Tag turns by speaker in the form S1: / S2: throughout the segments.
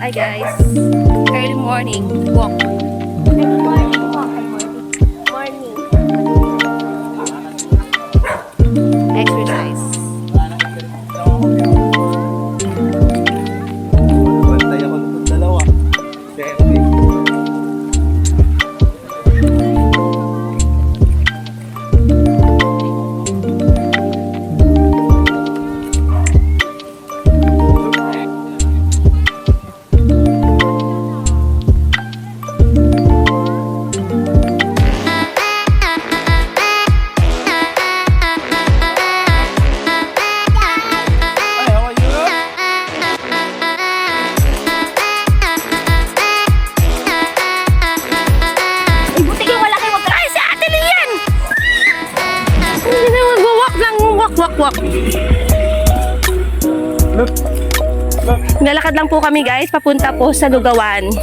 S1: Hi guys. Early morning walk.
S2: Early morning walk. Morning.
S1: Exercise.
S3: Bantay ako ng dalawa.
S1: Walk. Nalakad lang po kami guys, papunta po sa Lugawan.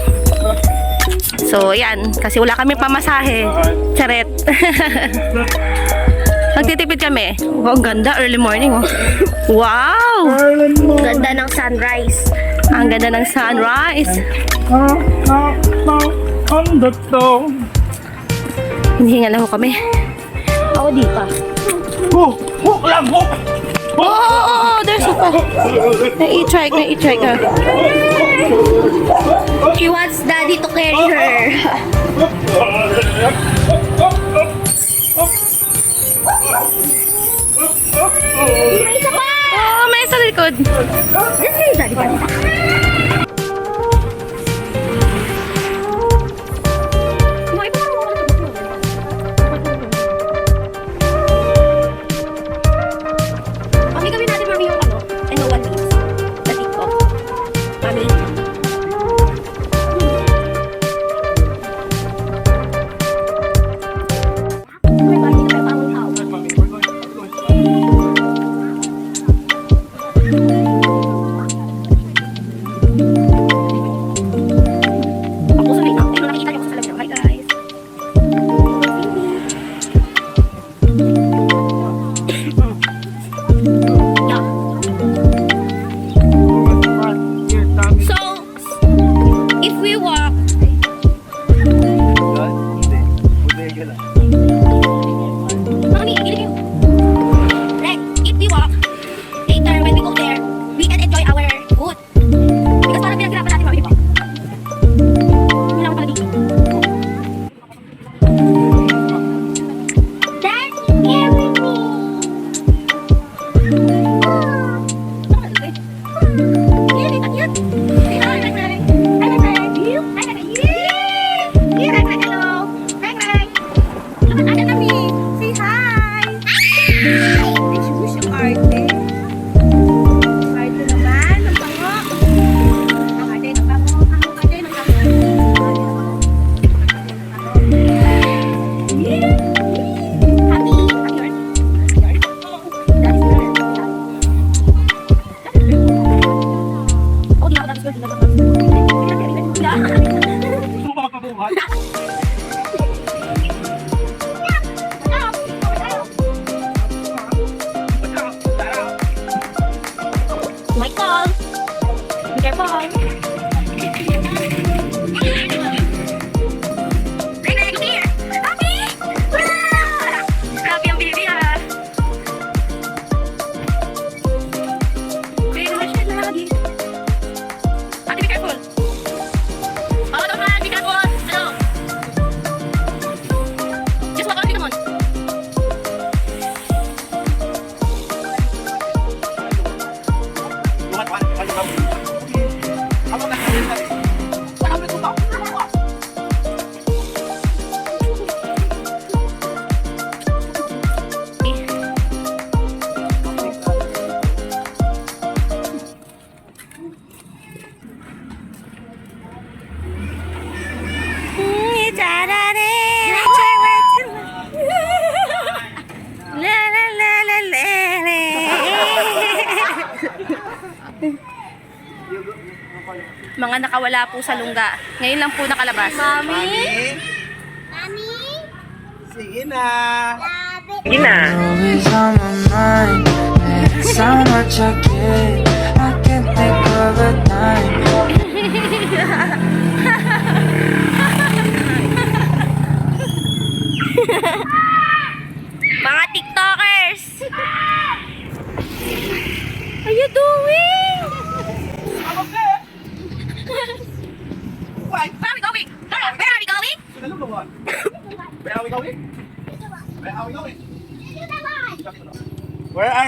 S1: So yan, kasi wala kami pamasahe. Charet. Magtitipid kami. Oh, ang ganda, early morning oh. Wow!
S2: Ganda ng sunrise.
S1: Ang ganda ng sunrise. Hinihinga lang ho kami.
S2: Ako di pa.
S1: Oh, there's a na-i-try ka.
S2: She wants daddy to carry her. May isa pa!
S1: Oh, may sa likod.
S2: Diyan kayo daddy pa. My call. Be careful.
S1: Mga nakawala po sa lungga. Ngayon lang po nakalabas.
S2: Mami?
S3: Sige na.
S1: Sige na.
S4: Always on my mind. It's how much I get. I can't think of a time.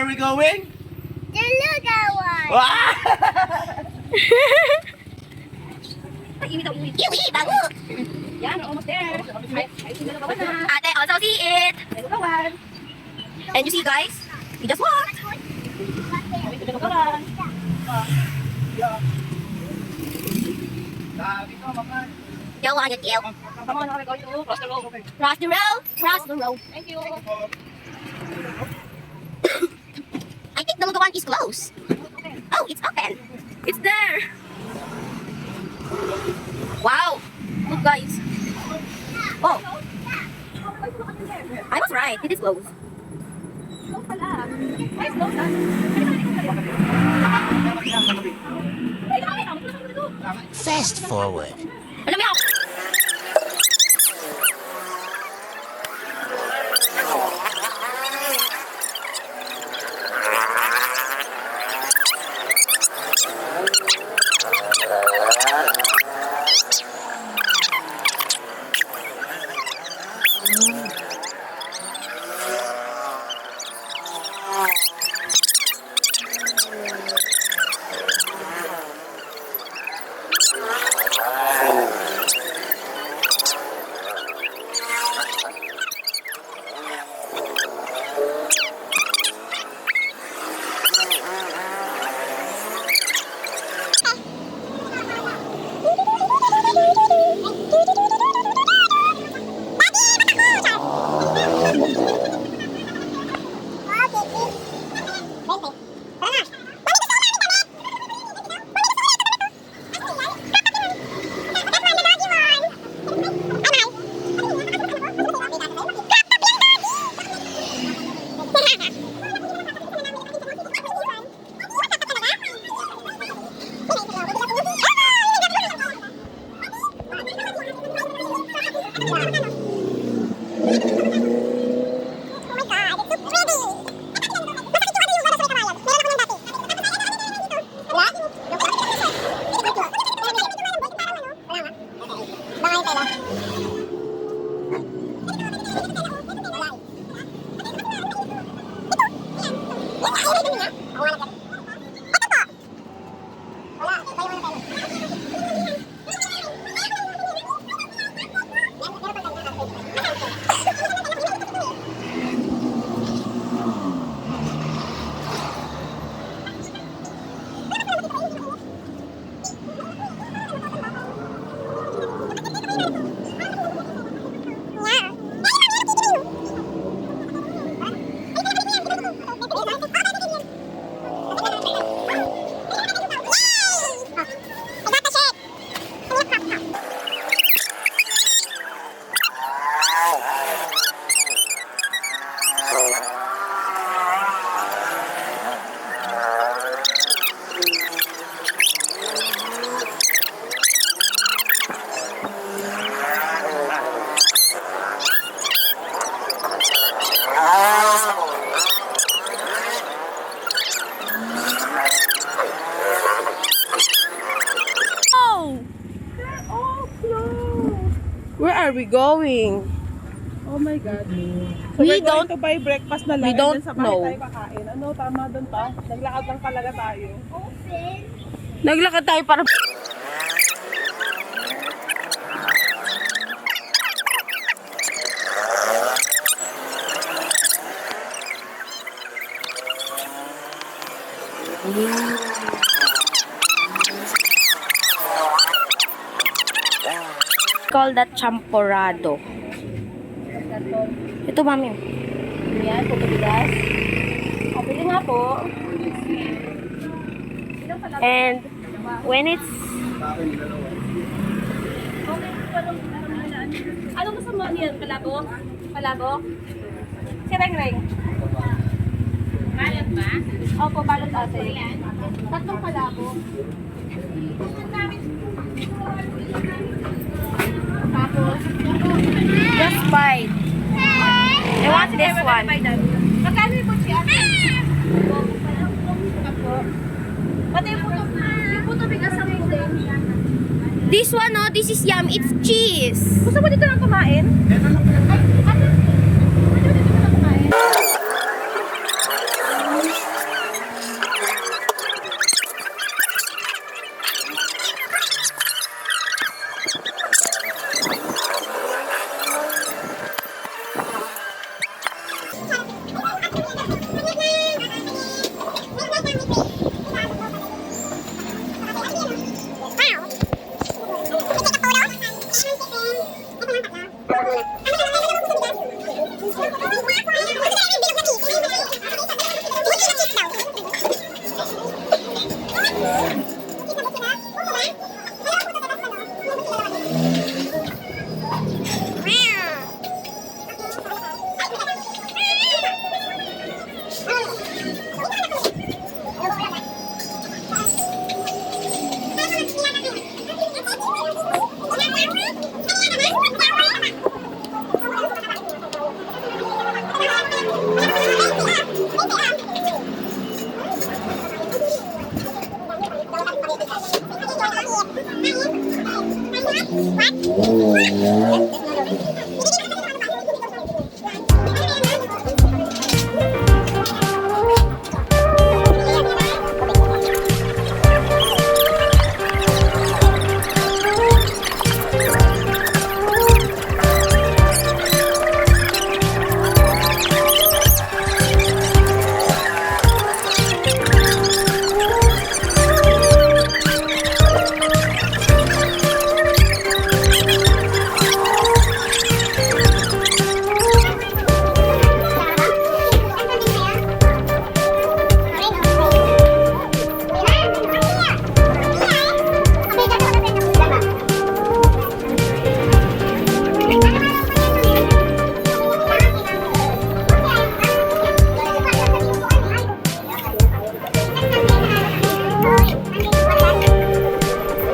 S3: are we going?
S2: The lugaw.
S3: Ah!
S2: Iwi, bago.
S1: Yan, almost there.
S2: Ate also see it.
S1: And you see guys, we just walked.
S2: Don't want to deal.
S1: Come on, we're going to cross the road.
S2: Cross the road. Cross the road.
S1: Thank you.
S2: I think the lugawan is closed. Oh, it's open.
S1: It's there. Wow. Look guys. Oh. I was right. It is closed.
S5: Fast forward.
S1: Alam mo
S6: Where are we going?
S7: Oh my God. So
S6: We
S7: we're going
S6: don't-
S7: to buy breakfast na lang
S6: we
S7: and
S6: don't
S7: then sa bahay
S6: know.
S7: tayo kakain. Ano, tama doon pa? Naglakad lang talaga tayo.
S6: Naglakad tayo para...
S1: call that champorado. Ito mami.
S2: Yan, pupuligas.
S1: Pwede nga po. And when it's ano gusto mo niyan? Palabok? Palabok? Si Reng-Reng. Balot ba? Opo, balot ate. Tatlong palabok. Tapos, just bite. I want this one. Magkano yung putsi ate? Pati yung puto bigas sa mo din. This one, no? This is yum. It's cheese. Gusto mo dito lang kumain? Ay, ate. Gusto mo dito lang kumain?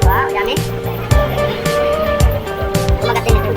S2: Wow, dami. Kumagat din ito.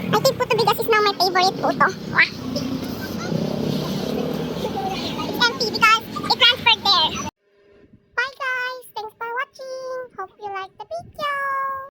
S2: I think puto bigas is now my favorite puto. Wah.